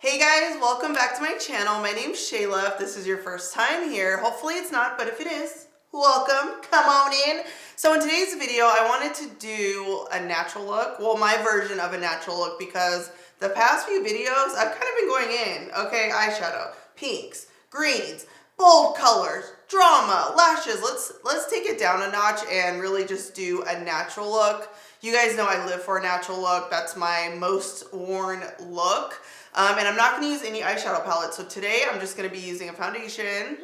Hey guys, welcome back to my channel. My name's Shayla. If this is your first time here, hopefully it's not, but if it is, welcome, come on in. So in today's video, I wanted to do a natural look. Well, my version of a natural look because the past few videos, I've kind of been going in, okay, eyeshadow, pinks, greens, bold colors, drama, lashes. Let's take it down a notch and really just do a natural look. You guys know I live for a natural look. That's my most worn look. And I'm not going to use any eyeshadow palette. So today I'm just going to be using a foundation,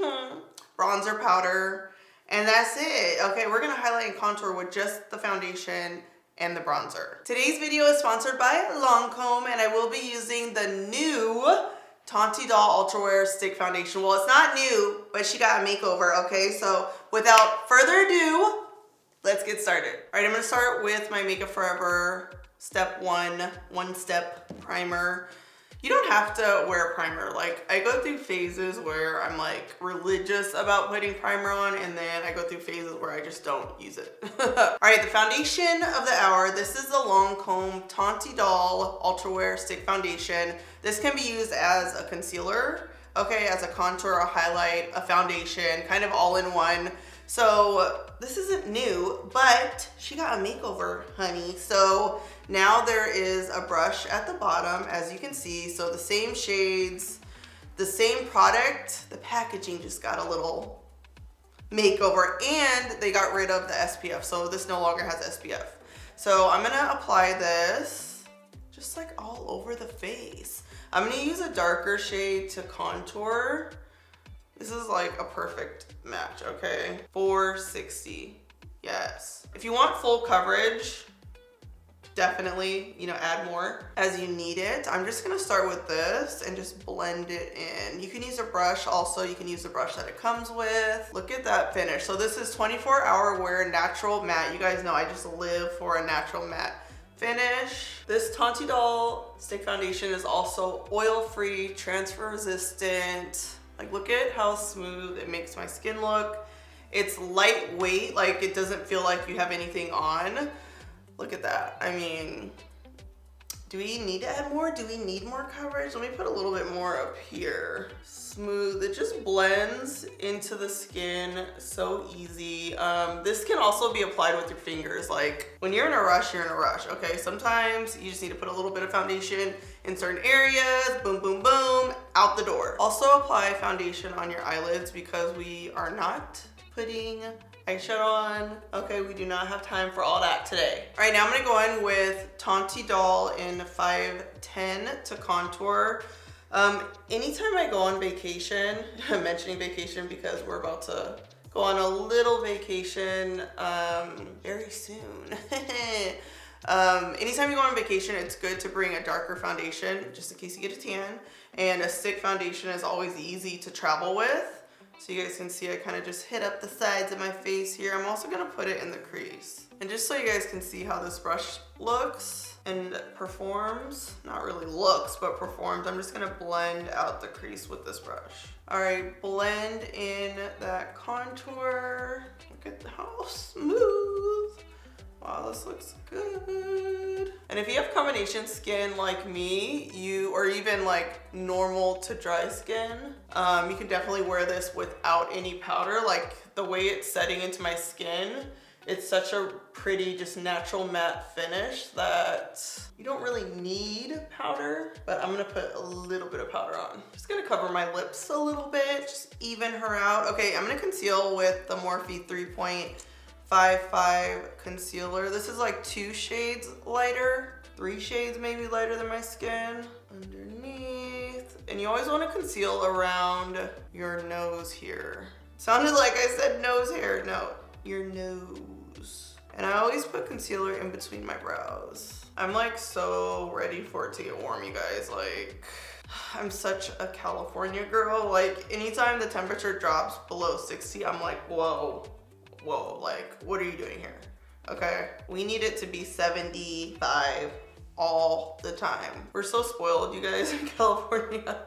bronzer powder, and that's it. Okay, we're going to highlight and contour with just the foundation and the bronzer. Today's video is sponsored by Lancome, and I will be using the new Teint Ultra Wear Stick Foundation. Well, it's not new, but she got a makeover, okay? So without further ado, let's get started. All right, I'm going to start with my Makeup Forever Step 1 one-step primer. You don't have to wear a primer. Like, I go through phases where I'm like religious about putting primer on, and then I go through phases where I just don't use it. All right, the foundation of the hour. This is the Lancome Teint Ultra Wear Stick Foundation. This can be used as a concealer, okay, as a contour, a highlight, a foundation, kind of all in one. So this isn't new, but she got a makeover, honey. So now there is a brush at the bottom, as you can see. So the same shades, the same product, the packaging just got a little makeover, and they got rid of the SPF. So this no longer has SPF. So I'm gonna apply this just like all over the face. I'm gonna use a darker shade to contour. This is like a perfect match, okay? 460, yes. If you want full coverage, definitely, add more as you need it. I'm just gonna start with this and just blend it in. You can use a brush also. You can use the brush that it comes with. Look at that finish. So this is 24-hour wear natural matte. You guys know I just live for a natural matte finish. This Teint Stick Foundation is also oil-free, transfer-resistant. Like, look at how smooth it makes my skin look. It's lightweight, like it doesn't feel like you have anything on. Look at that. I mean, do we need to add more? Do we need more coverage? Let me put a little bit more up here. Smooth, it just blends into the skin so easy. This can also be applied with your fingers. Like, when you're in a rush, you're in a rush, okay? Sometimes you just need to put a little bit of foundation in certain areas, boom, boom, boom, out the door. Also apply foundation on your eyelids because we are not putting eyeshadow on. Okay, we do not have time for all that today. All right, now I'm gonna go in with Teint in 510 to contour. Anytime I go on vacation, I'm mentioning vacation because we're about to go on a little vacation very soon. Anytime you go on vacation, it's good to bring a darker foundation just in case you get a tan. And a stick foundation is always easy to travel with. So you guys can see I kind of just hit up the sides of my face here. I'm also gonna put it in the crease. And just so you guys can see how this brush looks and performs, not really looks, but performs, I'm just gonna blend out the crease with this brush. All right, blend in that contour. Look at how smooth. Wow, this looks good. And if you have combination skin like me, or even like normal to dry skin, you can definitely wear this without any powder. Like the way it's setting into my skin, it's such a pretty, just natural matte finish that you don't really need powder, but I'm gonna put a little bit of powder on. Just gonna cover my lips a little bit, just even her out. Okay, I'm gonna conceal with the Morphe 3.55 concealer. This is like 2 shades lighter, 3 shades maybe lighter than my skin. Underneath. And you always want to conceal around your nose here. Sounded like I said nose hair. No, your nose. And I always put concealer in between my brows. I'm like so ready for it to get warm, you guys. Like, I'm such a California girl. Like, anytime the temperature drops below 60, I'm like, whoa, like, what are you doing here? Okay, we need it to be 75 all the time. We're so spoiled, you guys, in California.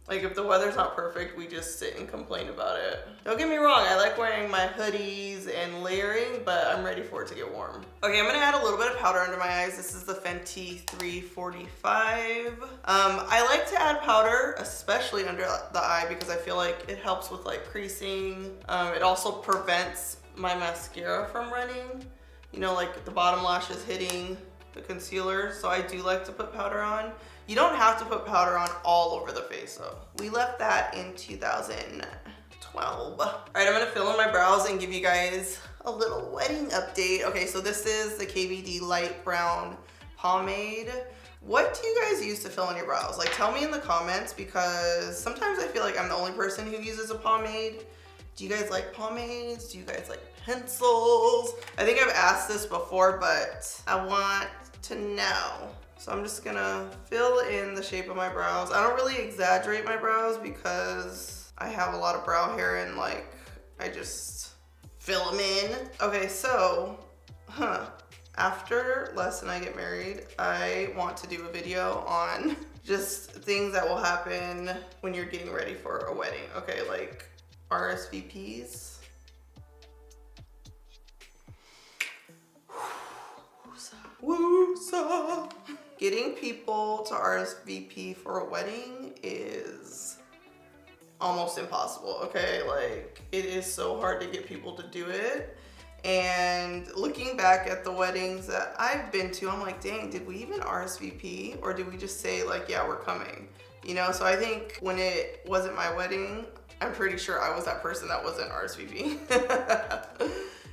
Like if the weather's not perfect, we just sit and complain about it. Don't get me wrong, I like wearing my hoodies and layering, but I'm ready for it to get warm. Okay, I'm gonna add a little bit of powder under my eyes. This is the Fenty 345. I like to add powder, especially under the eye, because I feel like it helps with like creasing. It also prevents my mascara from running. You know, like the bottom lash is hitting the concealer, so I do like to put powder on. You don't have to put powder on all over the face though. We left that in 2012. All right, I'm gonna fill in my brows and give you guys a little wedding update. Okay, so this is the KVD Light Brown Pomade. What do you guys use to fill in your brows? Like, tell me in the comments, because sometimes I feel like I'm the only person who uses a pomade. Do you guys like pomades? Do you guys like pencils? I think I've asked this before, but I want to know. So I'm just gonna fill in the shape of my brows. I don't really exaggerate my brows because I have a lot of brow hair and like, I just fill them in. Okay, so, after Les and I get married, I want to do a video on just things that will happen when you're getting ready for a wedding. Okay, like RSVPs. Woosah. Getting people to RSVP for a wedding is almost impossible, okay? Like, it is so hard to get people to do it. And looking back at the weddings that I've been to, I'm like, dang, did we even RSVP? Or did we just say like, yeah, we're coming? You know, so I think when it wasn't my wedding, I'm pretty sure I was that person that wasn't RSVP.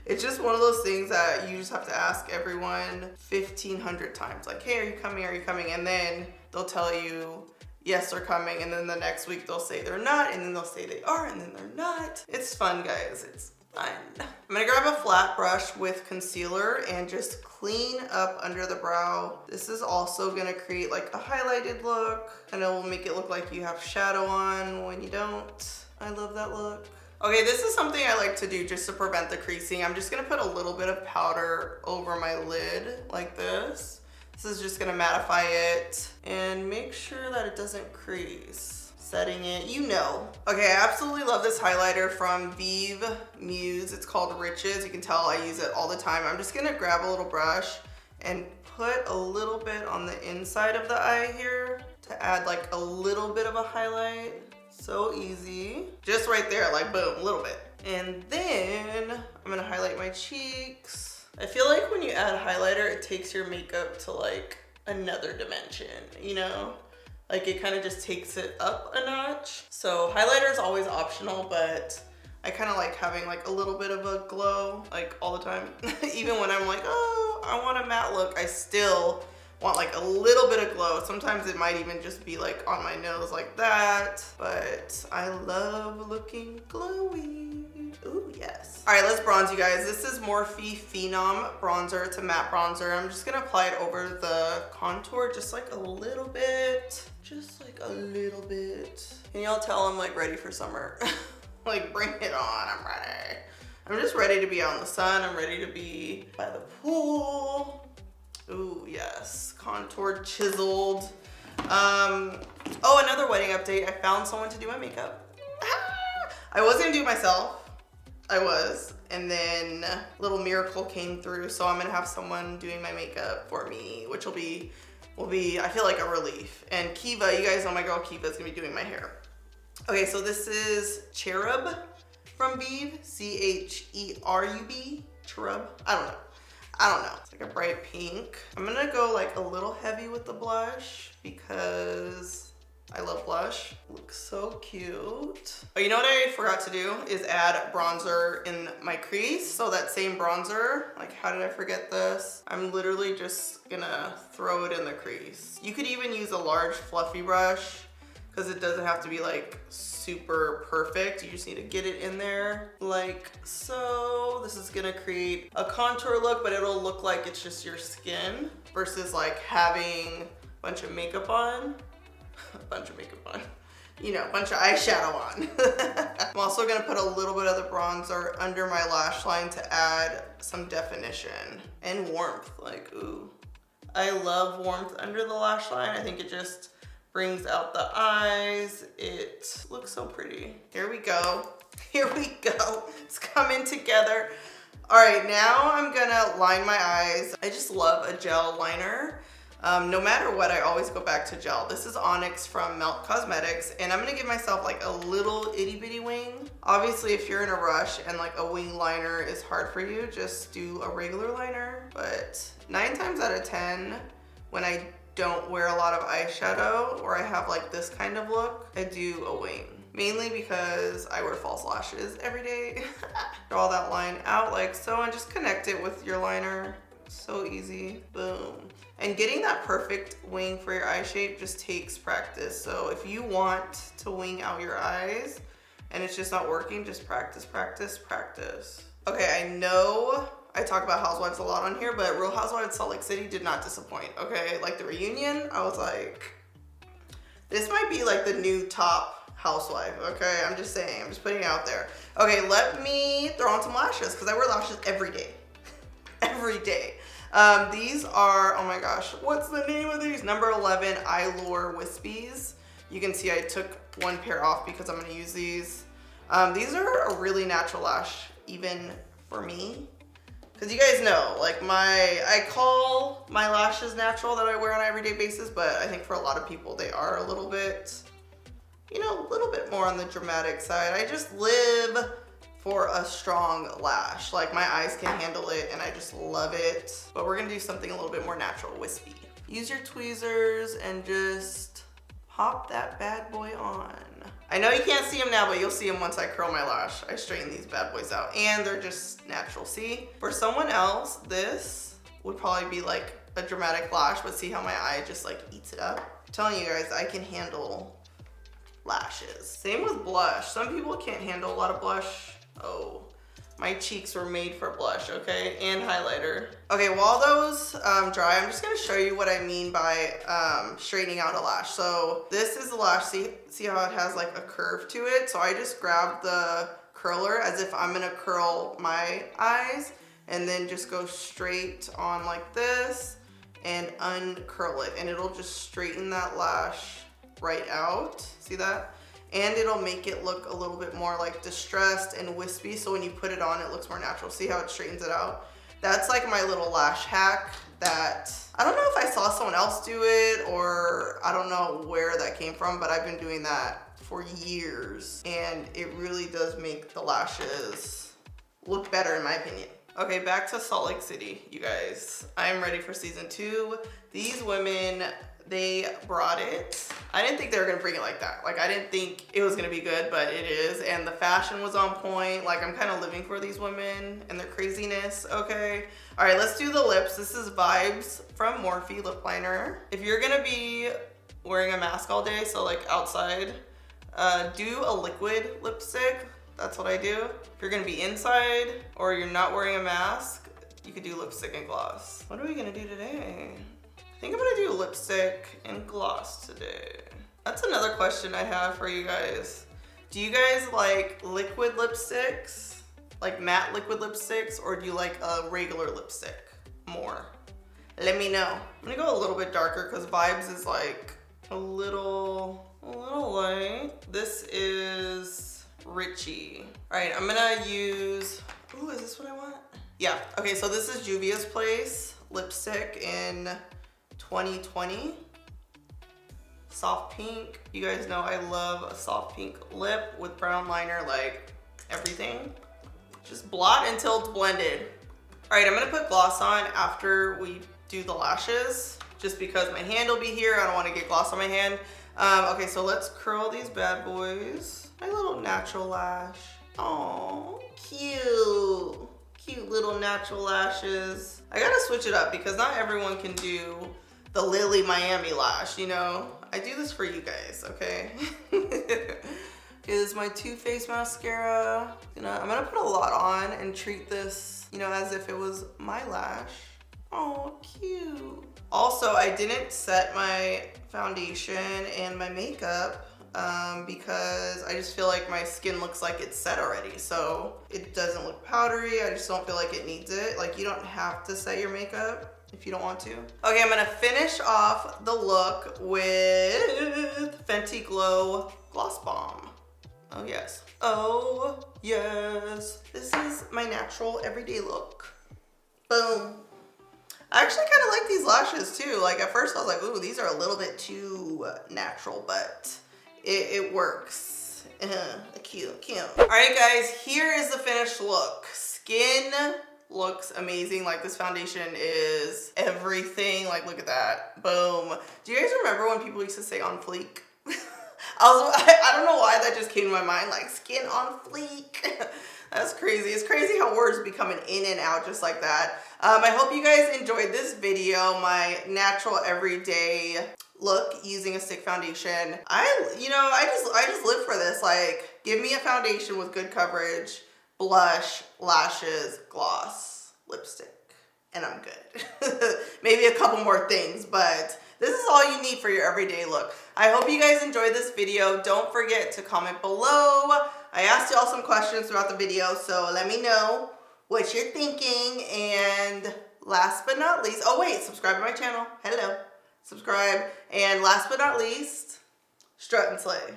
It's just one of those things that you just have to ask everyone 1,500 times. Like, hey, are you coming? Are you coming? And then they'll tell you, yes, they're coming. And then the next week they'll say they're not. And then they'll say they are. And then they're not. It's fun, guys. It's fun. I'm gonna grab a flat brush with concealer and just clean up under the brow. This is also gonna create like a highlighted look. And it will make it look like you have shadow on when you don't. I love that look. Okay, this is something I like to do just to prevent the creasing. I'm just gonna put a little bit of powder over my lid like this. This is just gonna mattify it and make sure that it doesn't crease. Setting it, you know. Okay, I absolutely love this highlighter from Vieve Muse. It's called Riches. You can tell I use it all the time. I'm just gonna grab a little brush and put a little bit on the inside of the eye here to add like a little bit of a highlight. So easy. Just right there, like boom, a little bit. And then I'm gonna highlight my cheeks. I feel like when you add highlighter, it takes your makeup to like another dimension, you know? Like it kind of just takes it up a notch. So highlighter is always optional, but I kind of like having like a little bit of a glow like all the time. Even when I'm like, oh, I want a matte look, I still want like a little bit of glow. Sometimes it might even just be like on my nose like that, but I love looking glowy. Ooh, yes. All right, let's bronze, you guys. This is Morphe Phenom bronzer. It's a matte bronzer. I'm just gonna apply it over the contour just like a little bit. Just like a little bit. Can y'all tell I'm like ready for summer? Like bring it on, I'm ready. I'm just ready to be out in the sun. I'm ready to be by the pool. Ooh, yes, contoured, chiseled. Oh, another wedding update. I found someone to do my makeup. I was gonna do it myself. I was, and then a little miracle came through, so I'm gonna have someone doing my makeup for me, which will be, I feel like a relief. And Kiva, you guys know my girl Kiva is gonna be doing my hair. Okay, so this is Cherub from Vieve, C-H-E-R-U-B, Cherub. I don't know. It's like a bright pink. I'm gonna go like a little heavy with the blush because I love blush. Looks so cute. Oh, you know what I forgot to do is add bronzer in my crease. So that same bronzer, like how did I forget this? I'm literally just gonna throw it in the crease. You could even use a large fluffy brush because it doesn't have to be like super perfect. You just need to get it in there like so. This is gonna create a contour look, but it'll look like it's just your skin versus like having a bunch of makeup on. You know, a bunch of eyeshadow on. I'm also gonna put a little bit of the bronzer under my lash line to add some definition and warmth. Like, ooh. I love warmth under the lash line. I think it just brings out the eyes. It looks so pretty. Here we go. Here we go. It's coming together. All right, now I'm gonna line my eyes. I just love a gel liner. No matter what, I always go back to gel. This is Onyx from Melt Cosmetics, and I'm gonna give myself like a little itty bitty wing. Obviously, if you're in a rush and like a wing liner is hard for you, just do a regular liner. But 9 times out of 10, when I don't wear a lot of eyeshadow or I have like this kind of look, I do a wing. Mainly because I wear false lashes every day. Draw that line out like so and just connect it with your liner. So easy, boom. And getting that perfect wing for your eye shape just takes practice. So if you want to wing out your eyes and it's just not working, just practice, practice, practice. Okay, I know I talk about Housewives a lot on here, but Real Housewives of Salt Lake City did not disappoint, okay? Like the reunion, I was like, this might be like the new top housewife, okay? I'm just saying, I'm just putting it out there. Okay, let me throw on some lashes because I wear lashes every day. Every day. These are, oh my gosh, what's the name of these? Number 11 Eylure Wispies. You can see I took one pair off because I'm gonna use these. These are a really natural lash, even for me. Because you guys know, like I call my lashes natural that I wear on an everyday basis, but I think for a lot of people, they are a little bit, you know, a little bit more on the dramatic side. I just live for a strong lash. Like my eyes can handle it and I just love it. But we're gonna do something a little bit more natural, wispy. Use your tweezers and just pop that bad boy on. I know you can't see them now, but you'll see them once I curl my lash. I straighten these bad boys out and they're just natural. See, for someone else, this would probably be like a dramatic lash, but see how my eye just like eats it up? I'm telling you guys, I can handle lashes. Same with blush. Some people can't handle a lot of blush. Oh, my cheeks were made for blush, okay? And highlighter. Okay, while those dry, I'm just gonna show you what I mean by straightening out a lash. So this is the lash, see how it has like a curve to it? So I just grab the curler as if I'm gonna curl my eyes and then just go straight on like this and uncurl it. And it'll just straighten that lash right out, see that? And it'll make it look a little bit more like distressed and wispy. So when you put it on, it looks more natural. See how it straightens it out? That's like my little lash hack that, I don't know if I saw someone else do it or I don't know where that came from, but I've been doing that for years. And it really does make the lashes look better in my opinion. Okay, back to Salt Lake City, you guys. I'm ready for season 2. These women, they brought it. I didn't think they were gonna bring it like that. Like I didn't think it was gonna be good, but it is. And the fashion was on point. Like I'm kind of living for these women and their craziness, okay? All right, let's do the lips. This is Vibes from Morphe lip liner. If you're gonna be wearing a mask all day, so like outside, do a liquid lipstick. That's what I do. If you're gonna be inside or you're not wearing a mask, you could do lipstick and gloss. What are we gonna do today? I think I'm gonna do lipstick and gloss today. That's another question I have for you guys. Do you guys like liquid lipsticks, like matte liquid lipsticks, or do you like a regular lipstick more? Let me know. I'm gonna go a little bit darker because Vibes is like a little light. This is Richie. All right, I'm gonna use, ooh, is this what I want? Yeah, okay, so this is Juvia's Place lipstick in 2020. Soft pink. You guys know I love a soft pink lip with brown liner, like everything. Just blot until it's blended. All right, I'm gonna put gloss on after we do the lashes, just because my hand will be here. I don't wanna get gloss on my hand. Okay, so let's curl these bad boys. My little natural lash. Oh, cute. Cute little natural lashes. I gotta switch it up because not everyone can do the Lily Miami lash, you know? I do this for you guys, okay? Is my Too Faced mascara. I'm gonna put a lot on and treat this, you know, as if it was my lash. Oh, cute. Also, I didn't set my foundation and my makeup because I just feel like my skin looks like it's set already. So it doesn't look powdery. I just don't feel like it needs it. Like you don't have to set your makeup. if you don't want to. Okay, I'm gonna finish off the look with Fenty Glow Gloss Bomb. Oh yes. Oh yes. This is my natural everyday look. Boom. I actually kind of like these lashes too. Like at first I was like, ooh, these are a little bit too natural, but it works. Cute, cute. All right guys, here is the finished look. Skin looks amazing. Like this foundation is everything. Like look at that. Boom. Do you guys remember when people used to say on fleek? I don't know why that just came to my mind, like skin on fleek. That's crazy. It's crazy how words be coming in and out just like that. I hope you guys enjoyed this video, my natural everyday look using a stick foundation. I just live for this. Like, give me a foundation with good coverage, blush, lashes, gloss, lipstick, and I'm good. Maybe a couple more things, but this is all you need for your everyday look. I hope you guys enjoyed this video. Don't forget to comment below. I asked y'all some questions throughout the video, so let me know what you're thinking. And last but not least, oh wait, subscribe to my channel. Hello. Subscribe. And last but not least, strut and slay.